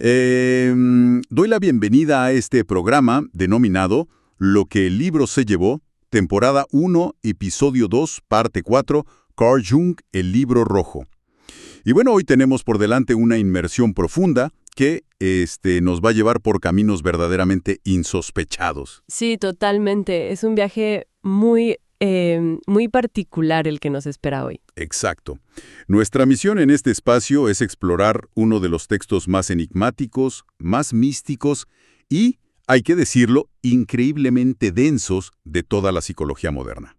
Doy la bienvenida a este programa denominado Lo que el libro se llevó, temporada 1, episodio 2, parte 4, Carl Jung, el libro rojo. Y bueno, hoy tenemos por delante una inmersión profunda que nos va a llevar por caminos verdaderamente insospechados. Sí, totalmente. Es un viaje muy particular el que nos espera hoy. Exacto. Nuestra misión en este espacio es explorar uno de los textos más enigmáticos, más místicos y, hay que decirlo, increíblemente densos de toda la psicología moderna.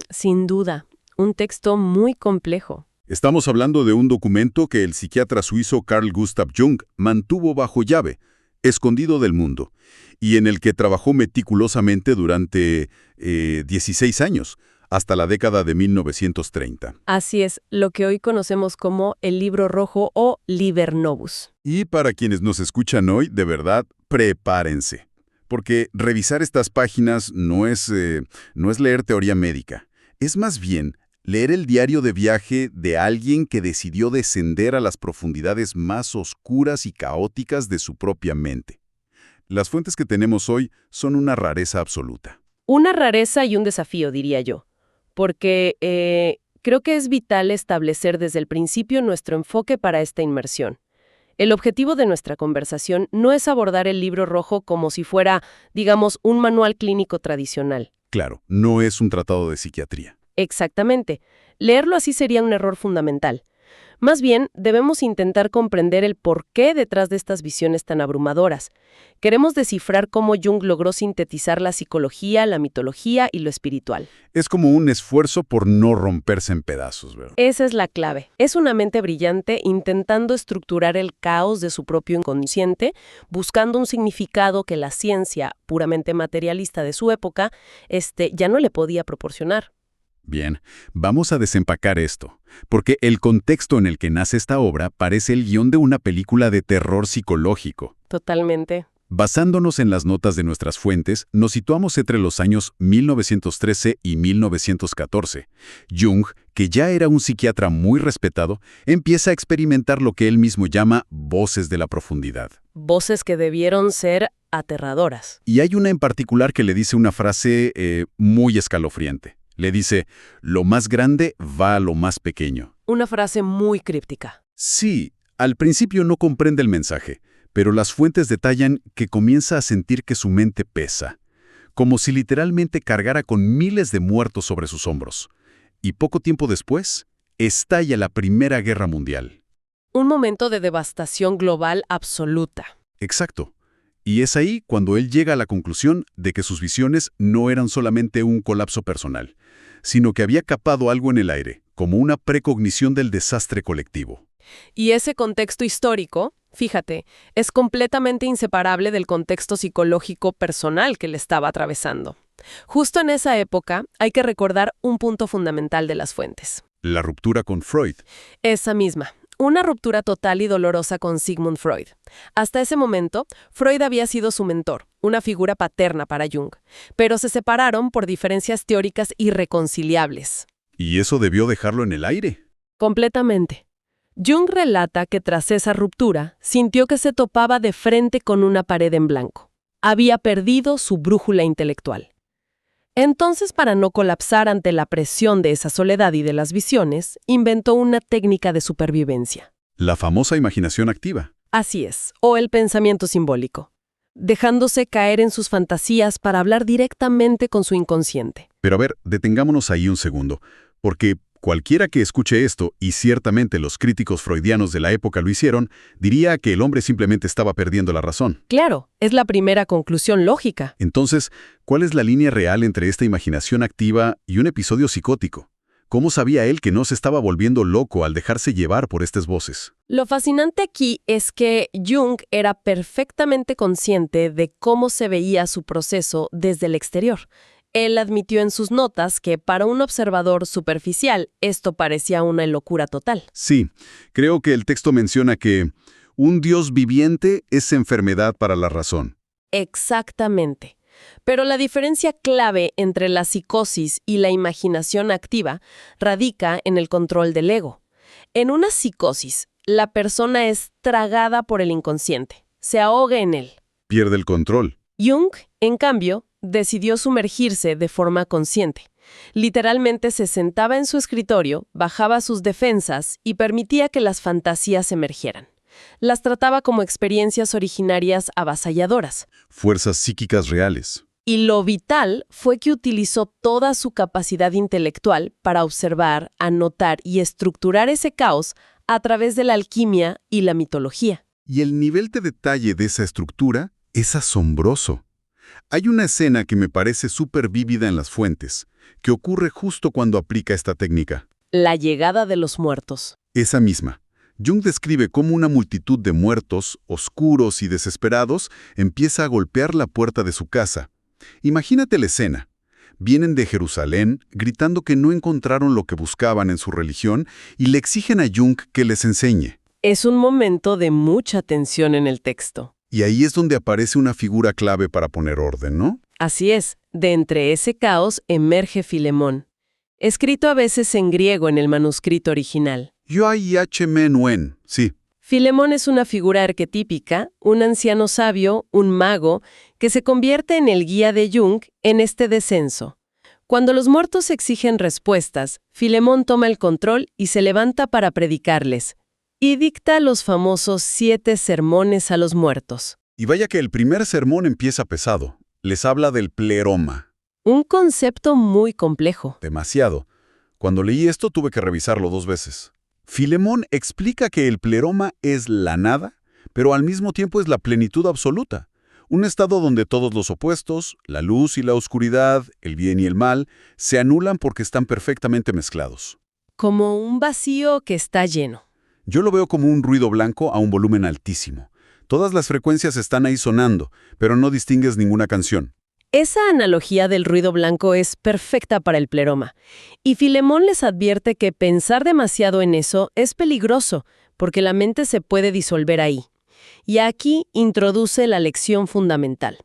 Sin duda, un texto muy complejo. Estamos hablando de un documento que el psiquiatra suizo Carl Gustav Jung mantuvo bajo llave, escondido del mundo, y en el que trabajó meticulosamente durante 16 años, hasta la década de 1930. Así es, lo que hoy conocemos como el libro rojo o Liber Novus. Y para quienes nos escuchan hoy, de verdad, prepárense, porque revisar estas páginas no es leer teoría médica, es más bien leer el diario de viaje de alguien que decidió descender a las profundidades más oscuras y caóticas de su propia mente. Las fuentes que tenemos hoy son una rareza absoluta. Una rareza y un desafío, diría yo, porque creo que es vital establecer desde el principio nuestro enfoque para esta inmersión. El objetivo de nuestra conversación no es abordar el libro rojo como si fuera, digamos, un manual clínico tradicional. Claro, no es un tratado de psiquiatría. Exactamente. Leerlo así sería un error fundamental. Más bien, debemos intentar comprender el porqué detrás de estas visiones tan abrumadoras. Queremos descifrar cómo Jung logró sintetizar la psicología, la mitología y lo espiritual. Es como un esfuerzo por no romperse en pedazos, ¿verdad? Esa es la clave. Es una mente brillante intentando estructurar el caos de su propio inconsciente, buscando un significado que la ciencia, puramente materialista de su época, ya no le podía proporcionar. Bien, vamos a desempacar esto, porque el contexto en el que nace esta obra parece el guión de una película de terror psicológico. Totalmente. Basándonos en las notas de nuestras fuentes, nos situamos entre los años 1913 y 1914. Jung, que ya era un psiquiatra muy respetado, empieza a experimentar lo que él mismo llama voces de la profundidad. Voces que debieron ser aterradoras. Y hay una en particular que le dice una frase muy escalofriante. Le dice, lo más grande va a lo más pequeño. Una frase muy críptica. Sí, al principio no comprende el mensaje, pero las fuentes detallan que comienza a sentir que su mente pesa, como si literalmente cargara con miles de muertos sobre sus hombros. Y poco tiempo después, estalla la Primera Guerra Mundial. Un momento de devastación global absoluta. Exacto. Y es ahí cuando él llega a la conclusión de que sus visiones no eran solamente un colapso personal, sino que había capado algo en el aire, como una precognición del desastre colectivo. Y ese contexto histórico, fíjate, es completamente inseparable del contexto psicológico personal que le estaba atravesando. Justo en esa época hay que recordar un punto fundamental de las fuentes. La ruptura con Freud. Esa misma. Una ruptura total y dolorosa con Sigmund Freud. Hasta ese momento, Freud había sido su mentor, una figura paterna para Jung, pero se separaron por diferencias teóricas irreconciliables. ¿Y eso debió dejarlo en el aire? Completamente. Jung relata que tras esa ruptura, sintió que se topaba de frente con una pared en blanco. Había perdido su brújula intelectual. Entonces, para no colapsar ante la presión de esa soledad y de las visiones, inventó una técnica de supervivencia. La famosa imaginación activa. Así es, o el pensamiento simbólico, dejándose caer en sus fantasías para hablar directamente con su inconsciente. Pero a ver, detengámonos ahí un segundo, porque cualquiera que escuche esto, y ciertamente los críticos freudianos de la época lo hicieron, diría que el hombre simplemente estaba perdiendo la razón. Claro, es la primera conclusión lógica. Entonces, ¿cuál es la línea real entre esta imaginación activa y un episodio psicótico? ¿Cómo sabía él que no se estaba volviendo loco al dejarse llevar por estas voces? Lo fascinante aquí es que Jung era perfectamente consciente de cómo se veía su proceso desde el exterior. Él admitió en sus notas que para un observador superficial esto parecía una locura total. Sí, creo que el texto menciona que un Dios viviente es enfermedad para la razón. Exactamente. Pero la diferencia clave entre la psicosis y la imaginación activa radica en el control del ego. En una psicosis, la persona es tragada por el inconsciente, se ahoga en él. Pierde el control. Jung, en cambio, decidió sumergirse de forma consciente. Literalmente se sentaba en su escritorio, bajaba sus defensas y permitía que las fantasías emergieran. Las trataba como experiencias originarias avasalladoras. Fuerzas psíquicas reales. Y lo vital fue que utilizó toda su capacidad intelectual para observar, anotar y estructurar ese caos a través de la alquimia y la mitología. Y el nivel de detalle de esa estructura es asombroso. Hay una escena que me parece súper vívida en las fuentes, que ocurre justo cuando aplica esta técnica. La llegada de los muertos. Esa misma. Jung describe cómo una multitud de muertos, oscuros y desesperados, empieza a golpear la puerta de su casa. Imagínate la escena. Vienen de Jerusalén gritando que no encontraron lo que buscaban en su religión y le exigen a Jung que les enseñe. Es un momento de mucha tensión en el texto. Y ahí es donde aparece una figura clave para poner orden, ¿no? Así es, de entre ese caos emerge Filemón, escrito a veces en griego en el manuscrito original. Yoaiachmenuen, sí. Filemón es una figura arquetípica, un anciano sabio, un mago, que se convierte en el guía de Jung en este descenso. Cuando los muertos exigen respuestas, Filemón toma el control y se levanta para predicarles, y dicta los famosos 7 sermones a los muertos. Y vaya que el primer sermón empieza pesado. Les habla del pleroma. Un concepto muy complejo. Demasiado. Cuando leí esto tuve que revisarlo 2 veces. Filemón explica que el pleroma es la nada, pero al mismo tiempo es la plenitud absoluta. Un estado donde todos los opuestos, la luz y la oscuridad, el bien y el mal, se anulan porque están perfectamente mezclados. Como un vacío que está lleno. Yo lo veo como un ruido blanco a un volumen altísimo. Todas las frecuencias están ahí sonando, pero no distingues ninguna canción. Esa analogía del ruido blanco es perfecta para el pleroma. Y Filemón les advierte que pensar demasiado en eso es peligroso, porque la mente se puede disolver ahí. Y aquí introduce la lección fundamental,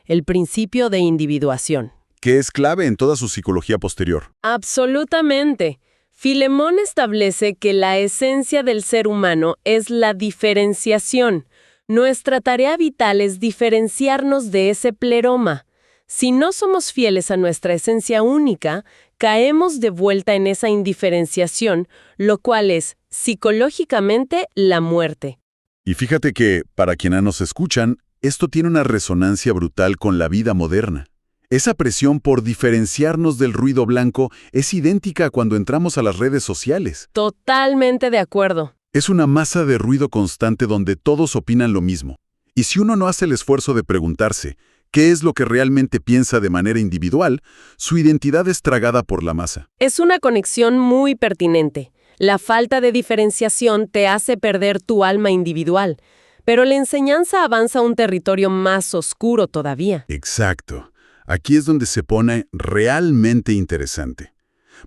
el principio de individuación. Que es clave en toda su psicología posterior. Absolutamente. Filemón establece que la esencia del ser humano es la diferenciación. Nuestra tarea vital es diferenciarnos de ese pleroma. Si no somos fieles a nuestra esencia única, caemos de vuelta en esa indiferenciación, lo cual es, psicológicamente, la muerte. Y fíjate que, para quienes nos escuchan, esto tiene una resonancia brutal con la vida moderna. Esa presión por diferenciarnos del ruido blanco es idéntica cuando entramos a las redes sociales. Totalmente de acuerdo. Es una masa de ruido constante donde todos opinan lo mismo. Y si uno no hace el esfuerzo de preguntarse qué es lo que realmente piensa de manera individual, su identidad es tragada por la masa. Es una conexión muy pertinente. La falta de diferenciación te hace perder tu alma individual, pero la enseñanza avanza a un territorio más oscuro todavía. Exacto. Aquí es donde se pone realmente interesante.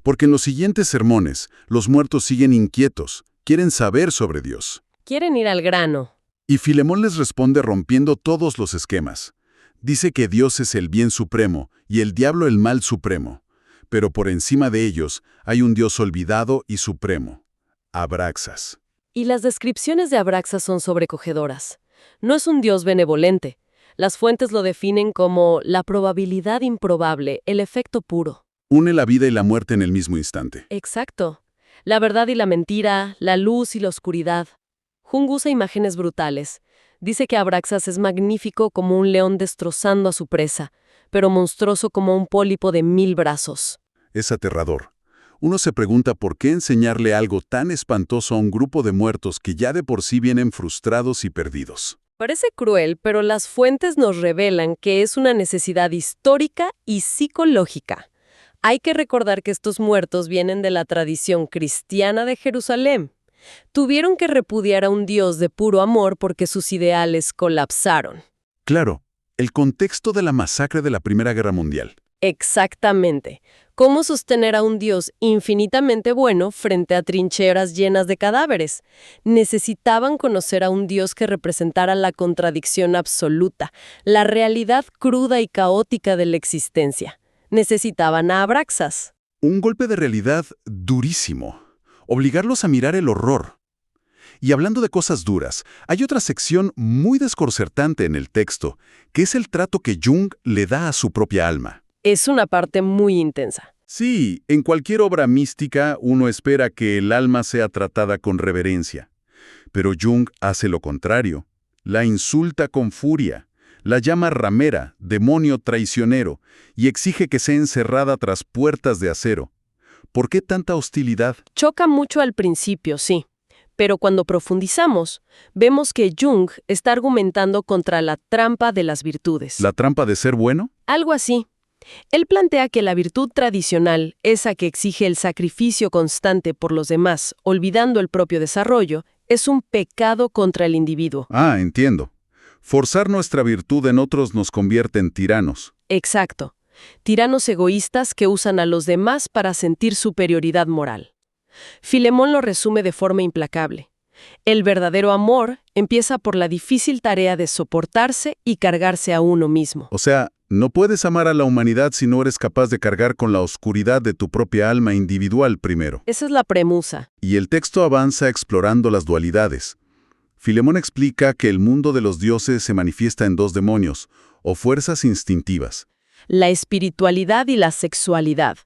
Porque en los siguientes sermones, los muertos siguen inquietos, quieren saber sobre Dios. Quieren ir al grano. Y Filemón les responde rompiendo todos los esquemas. Dice que Dios es el bien supremo y el diablo el mal supremo. Pero por encima de ellos hay un Dios olvidado y supremo, Abraxas. Y las descripciones de Abraxas son sobrecogedoras. No es un Dios benevolente. Las fuentes lo definen como la probabilidad improbable, el efecto puro. Une la vida y la muerte en el mismo instante. Exacto. La verdad y la mentira, la luz y la oscuridad. Jung usa imágenes brutales. Dice que Abraxas es magnífico como un león destrozando a su presa, pero monstruoso como un pólipo de 1000 brazos. Es aterrador. Uno se pregunta por qué enseñarle algo tan espantoso a un grupo de muertos que ya de por sí vienen frustrados y perdidos. Parece cruel, pero las fuentes nos revelan que es una necesidad histórica y psicológica. Hay que recordar que estos muertos vienen de la tradición cristiana de Jerusalén. Tuvieron que repudiar a un Dios de puro amor porque sus ideales colapsaron. Claro, el contexto de la masacre de la Primera Guerra Mundial. Exactamente. ¿Cómo sostener a un Dios infinitamente bueno frente a trincheras llenas de cadáveres? Necesitaban conocer a un Dios que representara la contradicción absoluta, la realidad cruda y caótica de la existencia. Necesitaban a Abraxas. Un golpe de realidad durísimo. Obligarlos a mirar el horror. Y hablando de cosas duras, hay otra sección muy desconcertante en el texto, que es el trato que Jung le da a su propia alma. Es una parte muy intensa. Sí, en cualquier obra mística uno espera que el alma sea tratada con reverencia. Pero Jung hace lo contrario. La insulta con furia, la llama ramera, demonio traicionero, y exige que sea encerrada tras puertas de acero. ¿Por qué tanta hostilidad? Choca mucho al principio, sí. Pero cuando profundizamos, vemos que Jung está argumentando contra la trampa de las virtudes. ¿La trampa de ser bueno? Algo así. Él plantea que la virtud tradicional, esa que exige el sacrificio constante por los demás, olvidando el propio desarrollo, es un pecado contra el individuo. Ah, entiendo. Forzar nuestra virtud en otros nos convierte en tiranos. Exacto. Tiranos egoístas que usan a los demás para sentir superioridad moral. Filemón lo resume de forma implacable. El verdadero amor empieza por la difícil tarea de soportarse y cargarse a uno mismo. O sea, no puedes amar a la humanidad si no eres capaz de cargar con la oscuridad de tu propia alma individual primero. Esa es la premisa. Y el texto avanza explorando las dualidades. Filemón explica que el mundo de los dioses se manifiesta en dos demonios, o fuerzas instintivas. La espiritualidad y la sexualidad.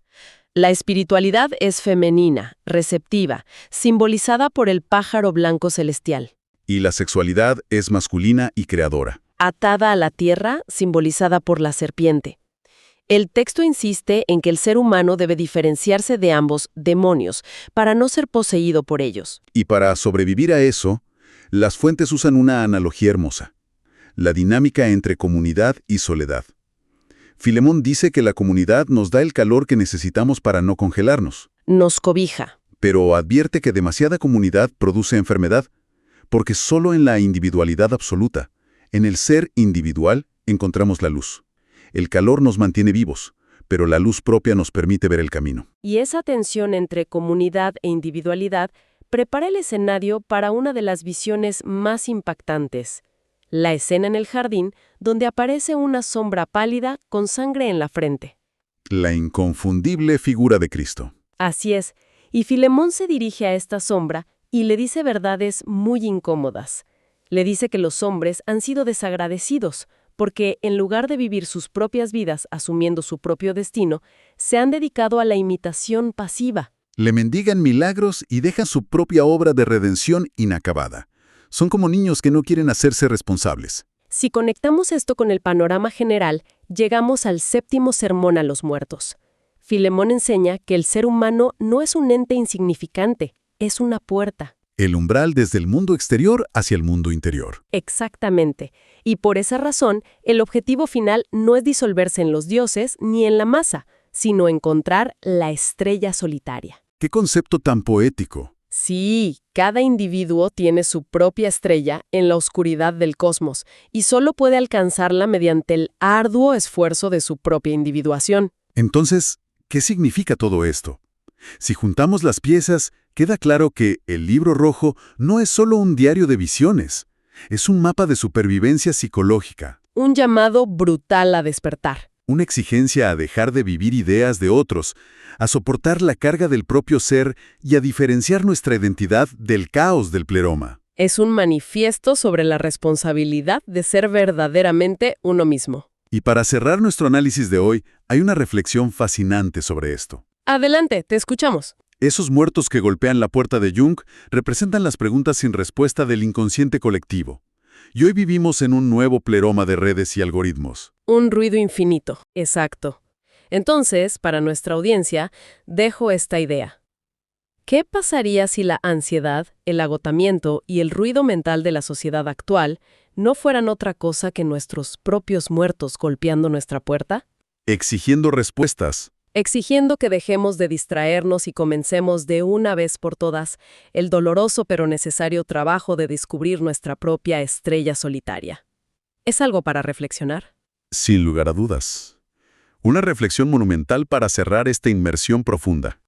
La espiritualidad es femenina, receptiva, simbolizada por el pájaro blanco celestial. Y la sexualidad es masculina y creadora. Atada a la tierra, simbolizada por la serpiente. El texto insiste en que el ser humano debe diferenciarse de ambos demonios para no ser poseído por ellos. Y para sobrevivir a eso, las fuentes usan una analogía hermosa: la dinámica entre comunidad y soledad. Filemón dice que la comunidad nos da el calor que necesitamos para no congelarnos. Nos cobija. Pero advierte que demasiada comunidad produce enfermedad, porque solo en la individualidad absoluta, en el ser individual, encontramos la luz. El calor nos mantiene vivos, pero la luz propia nos permite ver el camino. Y esa tensión entre comunidad e individualidad prepara el escenario para una de las visiones más impactantes. La escena en el jardín, donde aparece una sombra pálida con sangre en la frente. La inconfundible figura de Cristo. Así es, y Filemón se dirige a esta sombra y le dice verdades muy incómodas. Le dice que los hombres han sido desagradecidos, porque en lugar de vivir sus propias vidas asumiendo su propio destino, se han dedicado a la imitación pasiva. Le mendigan milagros y dejan su propia obra de redención inacabada. Son como niños que no quieren hacerse responsables. Si conectamos esto con el panorama general, llegamos al séptimo sermón a los muertos. Filemón enseña que el ser humano no es un ente insignificante, es una puerta. El umbral desde el mundo exterior hacia el mundo interior. Exactamente. Y por esa razón, el objetivo final no es disolverse en los dioses ni en la masa, sino encontrar la estrella solitaria. ¡Qué concepto tan poético! Sí, cada individuo tiene su propia estrella en la oscuridad del cosmos y solo puede alcanzarla mediante el arduo esfuerzo de su propia individuación. Entonces, ¿qué significa todo esto? Si juntamos las piezas, queda claro que el Libro Rojo no es solo un diario de visiones, es un mapa de supervivencia psicológica. Un llamado brutal a despertar. Una exigencia a dejar de vivir ideas de otros, a soportar la carga del propio ser y a diferenciar nuestra identidad del caos del pleroma. Es un manifiesto sobre la responsabilidad de ser verdaderamente uno mismo. Y para cerrar nuestro análisis de hoy, hay una reflexión fascinante sobre esto. Adelante, te escuchamos. Esos muertos que golpean la puerta de Jung representan las preguntas sin respuesta del inconsciente colectivo. Y hoy vivimos en un nuevo pleroma de redes y algoritmos. Un ruido infinito, exacto. Entonces, para nuestra audiencia, dejo esta idea. ¿Qué pasaría si la ansiedad, el agotamiento y el ruido mental de la sociedad actual no fueran otra cosa que nuestros propios muertos golpeando nuestra puerta? Exigiendo respuestas. Exigiendo que dejemos de distraernos y comencemos de una vez por todas el doloroso pero necesario trabajo de descubrir nuestra propia estrella solitaria. ¿Es algo para reflexionar? Sin lugar a dudas. Una reflexión monumental para cerrar esta inmersión profunda.